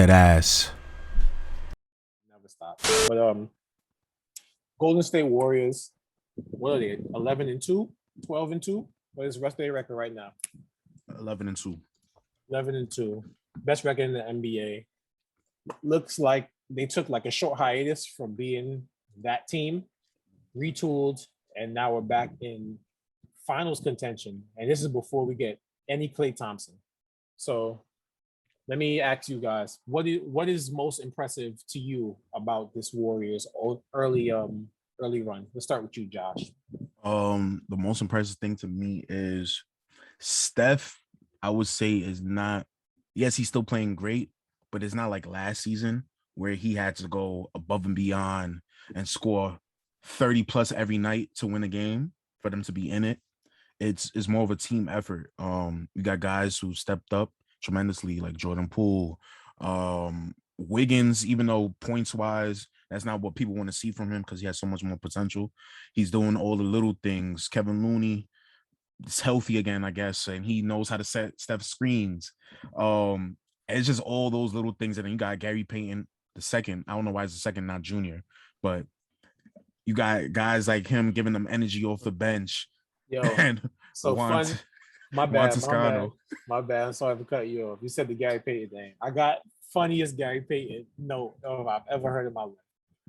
Dead ass. Never stop. But Golden State Warriors, what are they? 11-2, 12-2. What is the rest of their record right now? 11-2. 11-2. Best record in the NBA. Looks like they took like a short hiatus from being that team, retooled, and now we're back in finals contention. And this is before we get any Klay Thompson. So let me ask you guys, what is most impressive to you about this Warriors early run? Let's start with you, Josh. The most impressive thing to me is Steph, I would say, is not, yes, he's still playing great, but it's not like last season where he had to go above and beyond and score 30 plus every night to win a game for them to be in it. It's more of a team effort. You got guys who stepped up tremendously, like Jordan Poole, Wiggins, even though points wise, that's not what people want to see from him because he has so much more potential. He's doing all the little things. Kevin Looney is healthy again, I guess, and he knows how to set Steph screens. It's just all those little things. And then you got Gary Payton the second. I don't know why it's the second, not junior, but you got guys like him giving them energy off the bench. Yo, and so Juan, fun. My bad. Toscano. My bad. I'm sorry for cutting you off. You said the Gary Payton thing. I got funniest Gary Payton note I've ever heard in my life.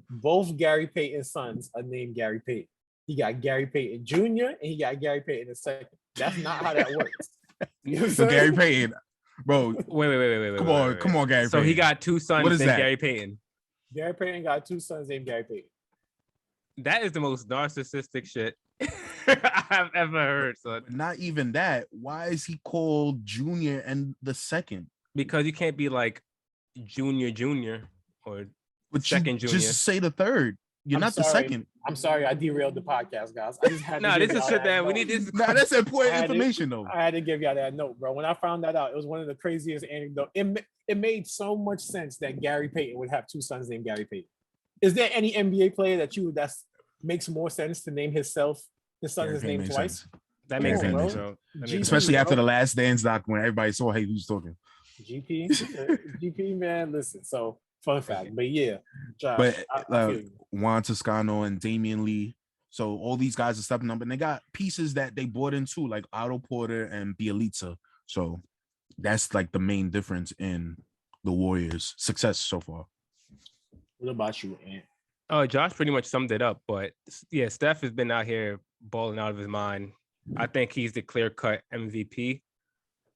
Both Gary Payton's sons are named Gary Payton. He got Gary Payton Jr. and he got Gary Payton the second. That's not how that works. You know so Gary Payton, bro. Wait. Come on, Gary. So Payton. He got two sons named that? Gary Payton. Gary Payton got two sons named Gary Payton. That is the most narcissistic shit I've ever heard, son. Not even that. Why is he called Junior and the second? Because you can't be like Junior or second Junior. Just say the third. You're not the second. I'm sorry, I derailed the podcast, guys. I just had to this is shit that we need this. That's important information, though. I had to give y'all that note, bro. When I found that out, it was one of the craziest anecdotes. It made so much sense that Gary Payton would have two sons named Gary Payton. Is there any NBA player that makes more sense to name his son his name twice? Sense. That makes sense, bro. Especially after the Last Dance doc when everybody saw, hey, who's talking? GP, man, listen. So fun fact, but yeah, Josh, but Juan Toscano and Damian Lee. So all these guys are stepping up, and they got pieces that they bought into, like Otto Porter and Bielitsa. So that's like the main difference in the Warriors' success so far. What about you, Ant? Oh, Josh pretty much summed it up. But yeah, Steph has been out here balling out of his mind. I think he's the clear-cut MVP,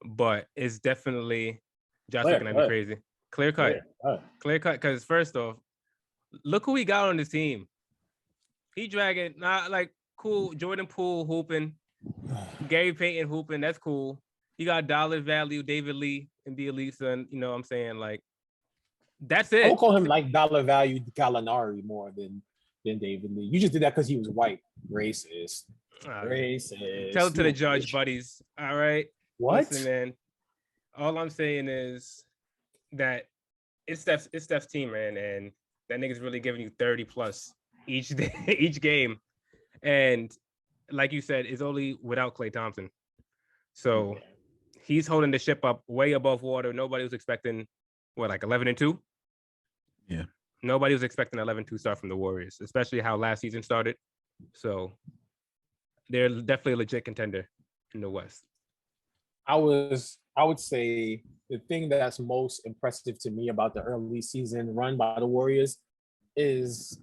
but it's definitely Josh looking at me crazy. Clear-cut. Clear-cut, because first off, look who he got on this team. He dragging, not like cool, Jordan Poole hooping, Gary Payton hooping, that's cool. You got dollar value, David Lee and Bielitsa, and you know what I'm saying? Like, that's it. I would call him like dollar value Gallinari more than David Lee. You just did that because he was white. Racist. Racist. Tell it to the judge, buddies. All right. What? Listen, man. All I'm saying is that it's Steph's team, man, and that nigga's really giving you 30 plus each day, each game. And like you said, it's only without Klay Thompson. So he's holding the ship up way above water. Nobody was expecting, like 11-2? Yeah. Nobody was expecting 11-2 start from the Warriors, especially how last season started. So they're definitely a legit contender in the West. I would say the thing that's most impressive to me about the early season run by the Warriors is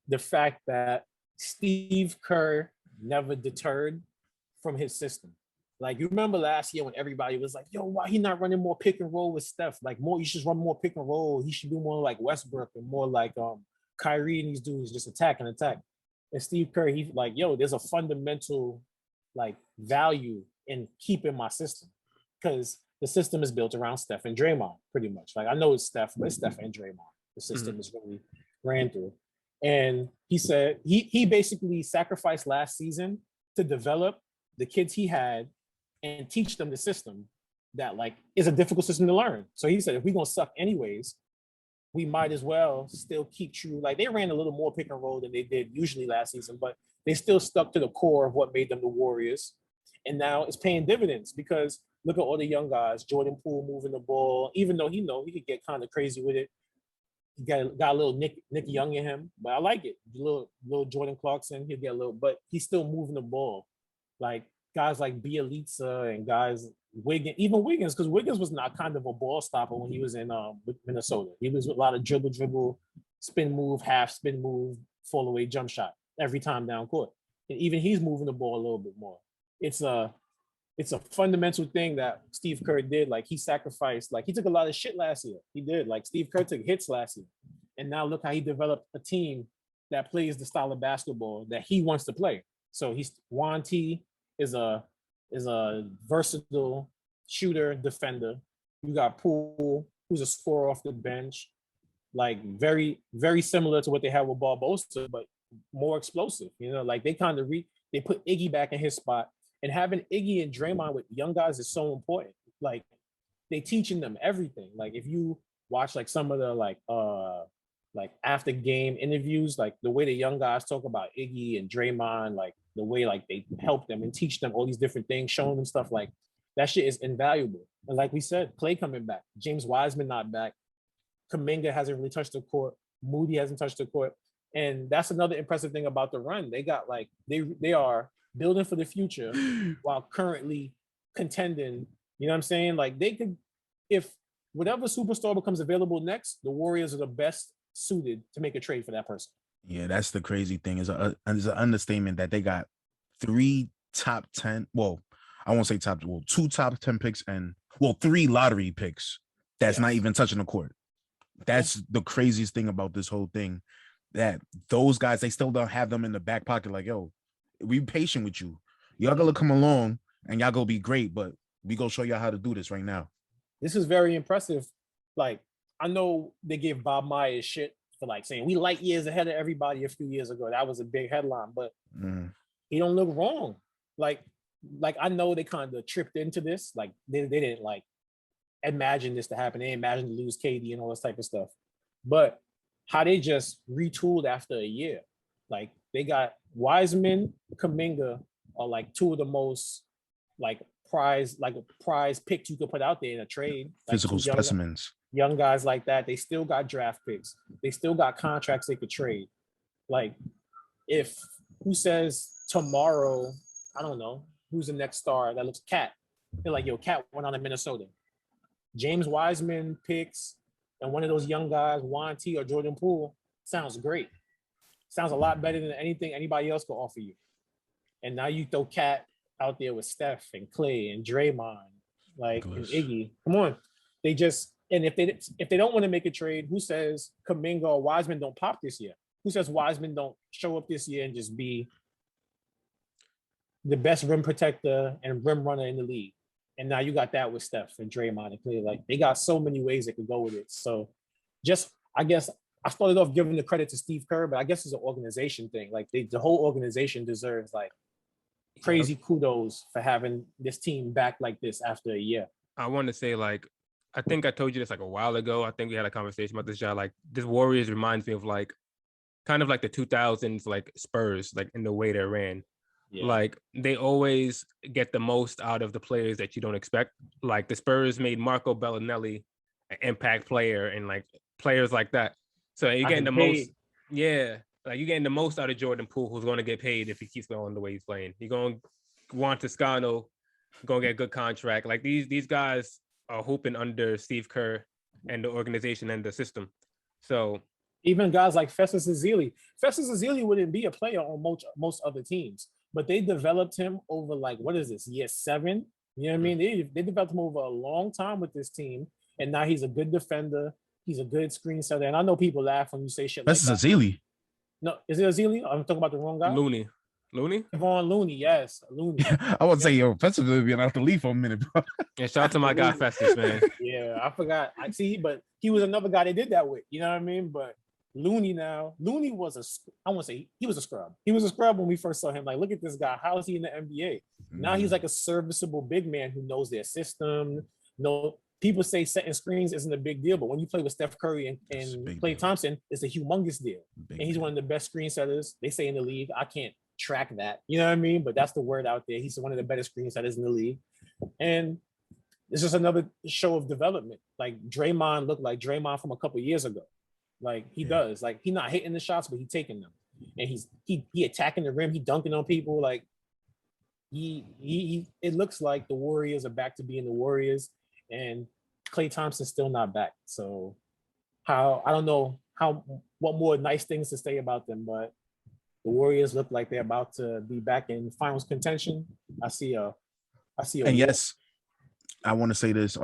the fact that Steve Kerr never deterred from his system. Like, you remember last year when everybody was like, yo, why he not running more pick and roll with Steph? Like, you should run more pick and roll. He should be more like Westbrook and more like Kyrie and these dudes just attack. And Steve Kerr, he's like, yo, there's a fundamental like value in keeping my system because the system is built around Steph and Draymond pretty much. Like, I know it's Steph, but it's Steph and Draymond. The system is really ran through. And he said he basically sacrificed last season to develop the kids he had and teach them the system that like is a difficult system to learn. So he said, if we're gonna suck anyways, we might as well still keep true. Like, they ran a little more pick and roll than they did usually last season, but they still stuck to the core of what made them the Warriors. And now it's paying dividends because look at all the young guys. Jordan Poole moving the ball, even though he could get kind of crazy with it. He got a little Nick Young in him, but I like it. Little Jordan Clarkson, he'll get a little, but he's still moving the ball. Like guys like Bielitsa and guys Wiggins, because Wiggins was not kind of a ball stopper when he was in Minnesota. He was a lot of dribble, spin move, half spin move, fall away jump shot every time down court. And even he's moving the ball a little bit more. It's a fundamental thing that Steve Kerr did. Like he sacrificed, like he took a lot of shit last year. He did. Like Steve Kerr took hits last year. And now look how he developed a team that plays the style of basketball that he wants to play. So Juan T is a versatile shooter, defender. You got Poole, who's a scorer off the bench. Like very, very similar to what they have with Barbosa, but more explosive. Like they kind of they put Iggy back in his spot. And having Iggy and Draymond with young guys is so important. Like they teaching them everything. Like if you watch like some of the like after game interviews, like the way the young guys talk about Iggy and Draymond, like the way like they help them and teach them all these different things, showing them stuff, like that shit is invaluable. And like we said, Klay coming back, James Wiseman not back, Kuminga hasn't really touched the court, Moody hasn't touched the court. And that's another impressive thing about the run. They got like they are building for the future while currently contending. You know what I'm saying? Like they could, if whatever superstar becomes available next, the Warriors are the best suited to make a trade for that person. Yeah, that's the crazy thing. It's an understatement that they got 3 top 10. Well, I won't say 2 top 10 picks and 3 lottery picks. That's not even touching the court. That's the craziest thing about this whole thing. That those guys, they still don't have them in the back pocket. Like, yo, we patient with you. Y'all gonna come along and y'all gonna be great, but we gonna show y'all how to do this right now. This is very impressive. Like, I know they gave Bob Myers shit for like saying we light years ahead of everybody a few years ago. That was a big headline, but he don't look wrong. Like I know they kind of tripped into this. Like they didn't like imagine this to happen. They imagined to lose KD and all this type of stuff. But how they just retooled after a year. Like they got Wiseman, Kuminga are like 2 of the most like prize picks you could put out there in a trade. Like physical specimens. Young guys like that. They still got draft picks. They still got contracts they could trade. Like if who says tomorrow, I don't know, who's the next star that looks Cat? They're like, yo, Cat went on to Minnesota. James Wiseman picks and one of those young guys, Juan T or Jordan Poole, sounds great. Sounds a lot better than anything anybody else could offer you. And now you throw Cat out there with Steph and Klay and Draymond, like and Iggy. Come on. They just, and if they don't want to make a trade, who says Kuminga or Wiseman don't pop this year? Who says Wiseman don't show up this year and just be the best rim protector and rim runner in the league? And now you got that with Steph and Draymond and Klay. Like they got so many ways they could go with it. So just, I guess I started off giving the credit to Steve Kerr, but I guess it's an organization thing. Like the whole organization deserves like crazy kudos for having this team back like this after a year. I want to say, like, I think I told you this like a while ago. I think we had a conversation about this, John. Like this Warriors reminds me of like kind of like the 2000s, like Spurs, like in the way they ran. Yeah. Like they always get the most out of the players that you don't expect. Like the Spurs made Marco Bellinelli an impact player and like players like that. So you're getting the most. Yeah. Like you're getting the most out of Jordan Poole, who's going to get paid if he keeps going the way he's playing. You're going to want Toscano, going to get a good contract. Like these guys are hooping under Steve Kerr and the organization and the system. So even guys like Festus Ezeli wouldn't be a player on most other teams. But they developed him over like, what is this, year 7? You know what I mean? They developed him over a long time with this team. And now he's a good defender. He's a good screen setter. And I know people laugh when you say shit like that. This is Ezeli. No, is it Ezeli? I'm talking about the wrong guy? Looney? Kevon Looney, yes. Looney. I would say, yo, Festus will be out the leave for a minute, bro. Yeah, shout out to my guy Festus, man. Yeah, I forgot. I see, but he was another guy they did that with. You know what I mean? But Looney was I won't say he was a scrub. He was a scrub when we first saw him. Like, look at this guy. How is he in the NBA? Now he's like a serviceable big man who knows their system. No, people say setting screens isn't a big deal, but when you play with Steph Curry and Klay Thompson, it's a humongous deal. And he's one of the best screen setters, they say, in the league. I can't track that. You know what I mean? But that's the word out there. He's one of the better screen setters in the league. And it's just another show of development. Like Draymond looked like Draymond from a couple years ago. Like he does. Like he not hitting the shots, but he taking them, and he attacking the rim. He dunking on people. Like he it looks like the Warriors are back to being the Warriors, and Klay Thompson's still not back. So I don't know what more nice things to say about them, but the Warriors look like they're about to be back in finals contention. I see a and yes, I want to say this.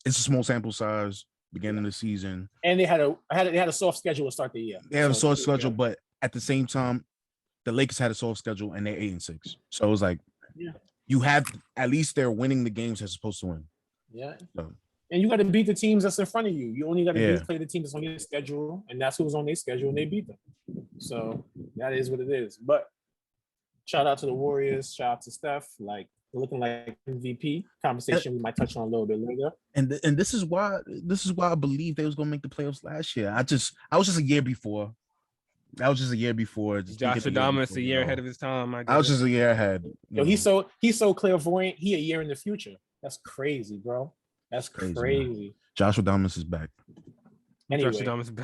It's a small sample size beginning of the season, and they had a soft schedule to start the year. They have a soft schedule, but at the same time, the Lakers had a soft schedule and they're 8-6. So it was like, you have at least they're winning the games they're supposed to win. Yeah. So. And you got to beat the teams that's in front of you. You only got to play the team that's on your schedule, and that's who's on their schedule, and they beat them. So that is what it is. But shout out to the Warriors. Shout out to Steph. Like looking like MVP conversation we might touch on a little bit later. And this is why I believe they was gonna make the playoffs last year. I was just a year before. Josh Adamas a year ahead of his time. I was just a year ahead. Yo, he's so clairvoyant. He a year in the future. That's crazy, bro. That's crazy. Josh Adamas is back. Anyway, Josh Adamas is back.